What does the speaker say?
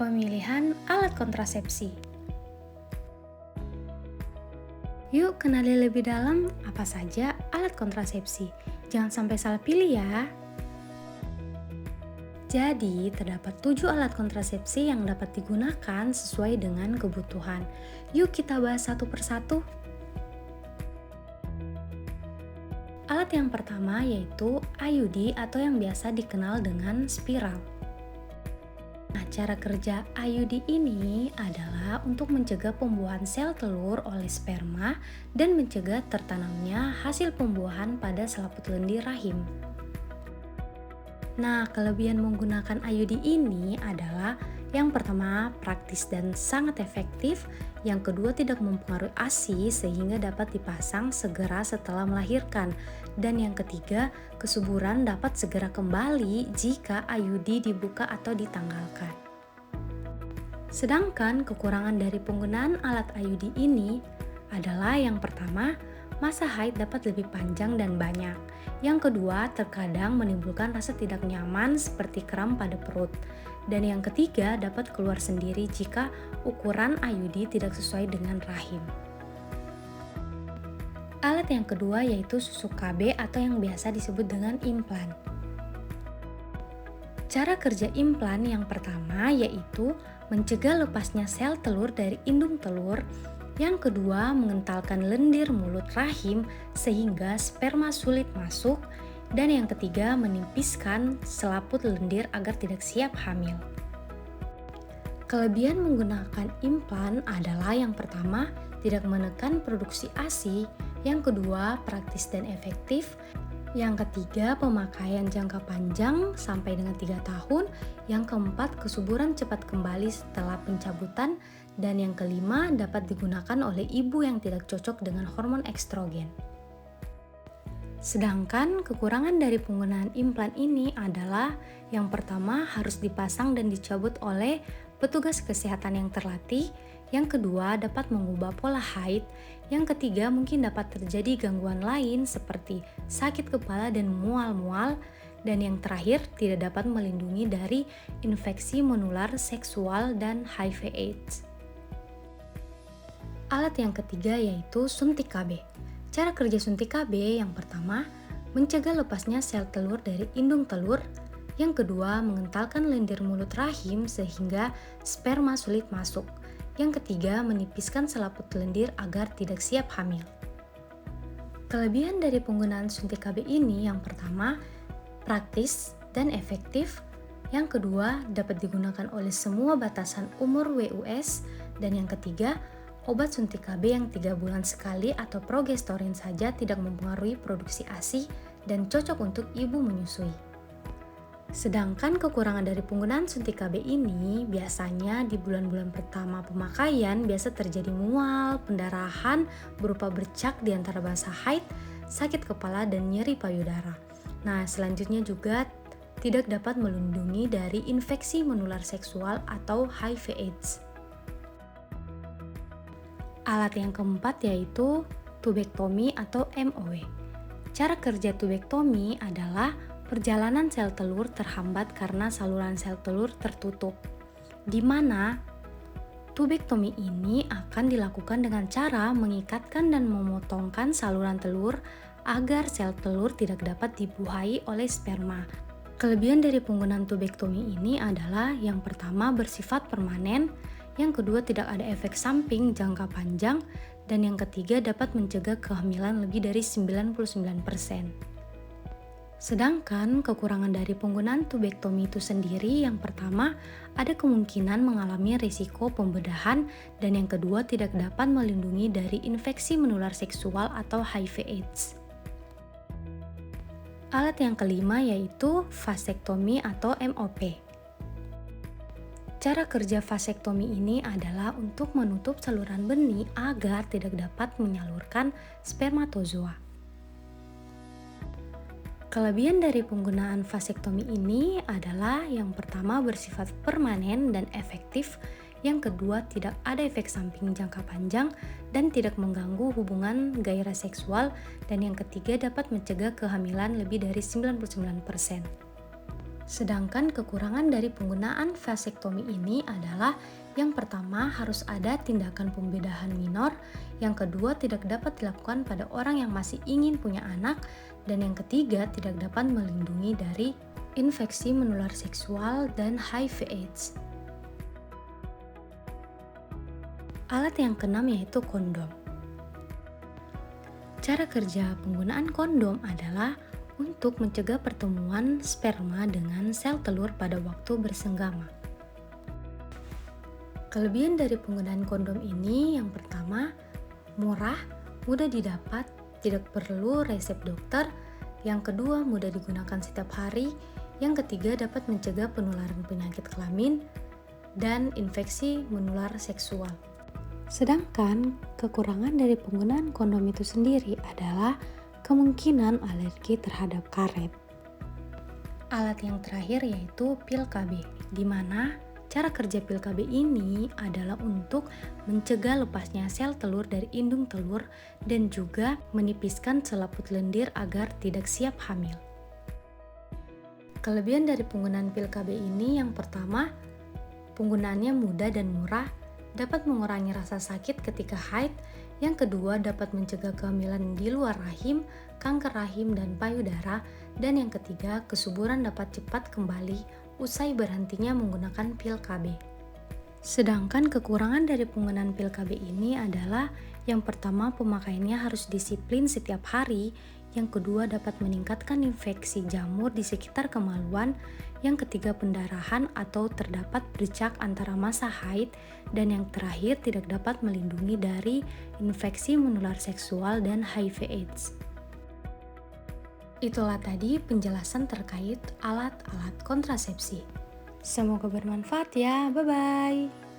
Pemilihan alat kontrasepsi. Yuk kenali lebih dalam apa saja alat kontrasepsi. Jangan sampai salah pilih ya. Jadi, terdapat 7 alat kontrasepsi yang dapat digunakan sesuai dengan kebutuhan. Yuk kita bahas satu persatu. Alat yang pertama yaitu IUD atau yang biasa dikenal dengan spiral. Nah, cara kerja IUD ini adalah untuk mencegah pembuahan sel telur oleh sperma dan mencegah tertanamnya hasil pembuahan pada selaput lendir rahim. Nah, kelebihan menggunakan IUD ini adalah yang pertama, praktis dan sangat efektif. Yang kedua, tidak mempengaruhi ASI sehingga dapat dipasang segera setelah melahirkan. Dan yang ketiga, kesuburan dapat segera kembali jika IUD dibuka atau ditanggalkan. Sedangkan kekurangan dari penggunaan alat IUD ini adalah yang pertama, masa haid dapat lebih panjang dan banyak. Yang kedua, terkadang menimbulkan rasa tidak nyaman seperti kram pada perut. Dan yang ketiga, dapat keluar sendiri jika ukuran IUD tidak sesuai dengan rahim. Alat yang kedua yaitu susuk KB atau yang biasa disebut dengan implan. Cara kerja implan yang pertama yaitu mencegah lepasnya sel telur dari indung telur. Yang kedua, mengentalkan lendir mulut rahim sehingga sperma sulit masuk. Dan yang ketiga, menipiskan selaput lendir agar tidak siap hamil. Kelebihan menggunakan implan adalah yang pertama, tidak menekan produksi ASI. Yang kedua, praktis dan efektif. Yang ketiga, pemakaian jangka panjang sampai dengan 3 tahun. Yang keempat, kesuburan cepat kembali setelah pencabutan. Dan yang kelima, dapat digunakan oleh ibu yang tidak cocok dengan hormon estrogen. Sedangkan kekurangan dari penggunaan implan ini adalah yang pertama, harus dipasang dan dicabut oleh petugas kesehatan yang terlatih. Yang kedua, dapat mengubah pola haid. Yang ketiga, mungkin dapat terjadi gangguan lain seperti sakit kepala dan mual-mual. Dan yang terakhir, tidak dapat melindungi dari infeksi menular seksual dan HIV/AIDS. Alat yang ketiga yaitu suntik KB. Cara kerja suntik KB yang pertama, mencegah lepasnya sel telur dari indung telur. Yang kedua, mengentalkan lendir mulut rahim sehingga sperma sulit masuk. Yang ketiga, menipiskan selaput lendir agar tidak siap hamil. Kelebihan dari penggunaan suntik KB ini yang pertama, praktis dan efektif. Yang kedua, dapat digunakan oleh semua batasan umur WUS. Dan yang ketiga, obat suntik KB yang 3 bulan sekali atau progesteron saja tidak mempengaruhi produksi ASI dan cocok untuk ibu menyusui. Sedangkan kekurangan dari penggunaan suntik KB ini biasanya di bulan-bulan pertama pemakaian biasa terjadi mual, pendarahan berupa bercak di antara basah haid, sakit kepala dan nyeri payudara. Nah, selanjutnya juga tidak dapat melindungi dari infeksi menular seksual atau HIV/AIDS. Alat yang keempat yaitu tubektomi atau MOW. Cara kerja tubektomi adalah perjalanan sel telur terhambat karena saluran sel telur tertutup, di mana tubektomi ini akan dilakukan dengan cara mengikatkan dan memotongkan saluran telur agar sel telur tidak dapat dibuahi oleh sperma. Kelebihan dari penggunaan tubektomi ini adalah yang pertama bersifat permanen, yang kedua tidak ada efek samping jangka panjang, dan yang ketiga dapat mencegah kehamilan lebih dari 99%. Sedangkan kekurangan dari penggunaan tubektomi itu sendiri yang pertama ada kemungkinan mengalami risiko pembedahan dan yang kedua tidak dapat melindungi dari infeksi menular seksual atau HIV/AIDS. Alat yang kelima yaitu vasektomi atau MOP. Cara kerja vasektomi ini adalah untuk menutup saluran benih agar tidak dapat menyalurkan spermatozoa. Kelebihan dari penggunaan vasektomi ini adalah yang pertama bersifat permanen dan efektif, yang kedua tidak ada efek samping jangka panjang dan tidak mengganggu hubungan gairah seksual, dan yang ketiga dapat mencegah kehamilan lebih dari 99%. Sedangkan kekurangan dari penggunaan vasektomi ini adalah yang pertama harus ada tindakan pembedahan minor, yang kedua tidak dapat dilakukan pada orang yang masih ingin punya anak, dan yang ketiga tidak dapat melindungi dari infeksi menular seksual dan HIV/AIDS. Alat yang keenam yaitu kondom. Cara kerja penggunaan kondom adalah untuk mencegah pertemuan sperma dengan sel telur pada waktu bersenggama. Kelebihan dari penggunaan kondom ini yang pertama, murah, mudah didapat, tidak perlu resep dokter. Yang kedua, mudah digunakan setiap hari. Yang ketiga, dapat mencegah penularan penyakit kelamin dan infeksi menular seksual. Sedangkan kekurangan dari penggunaan kondom itu sendiri adalah kemungkinan alergi terhadap karet. Alat yang terakhir yaitu pil KB, di mana cara kerja pil KB ini adalah untuk mencegah lepasnya sel telur dari indung telur dan juga menipiskan selaput lendir agar tidak siap hamil. Kelebihan dari penggunaan pil KB ini yang pertama, penggunaannya mudah dan murah, dapat mengurangi rasa sakit ketika haid. Yang kedua, dapat mencegah kehamilan di luar rahim, kanker rahim dan payudara. Dan yang ketiga, kesuburan dapat cepat kembali usai berhentinya menggunakan pil KB. Sedangkan kekurangan dari penggunaan pil KB ini adalah yang pertama, pemakaiannya harus disiplin setiap hari. Yang kedua, dapat meningkatkan infeksi jamur di sekitar kemaluan. Yang ketiga, pendarahan atau terdapat bercak antara masa haid. Dan yang terakhir, tidak dapat melindungi dari infeksi menular seksual dan HIV/AIDS. Itulah tadi penjelasan terkait alat-alat kontrasepsi. Semoga bermanfaat ya, bye-bye.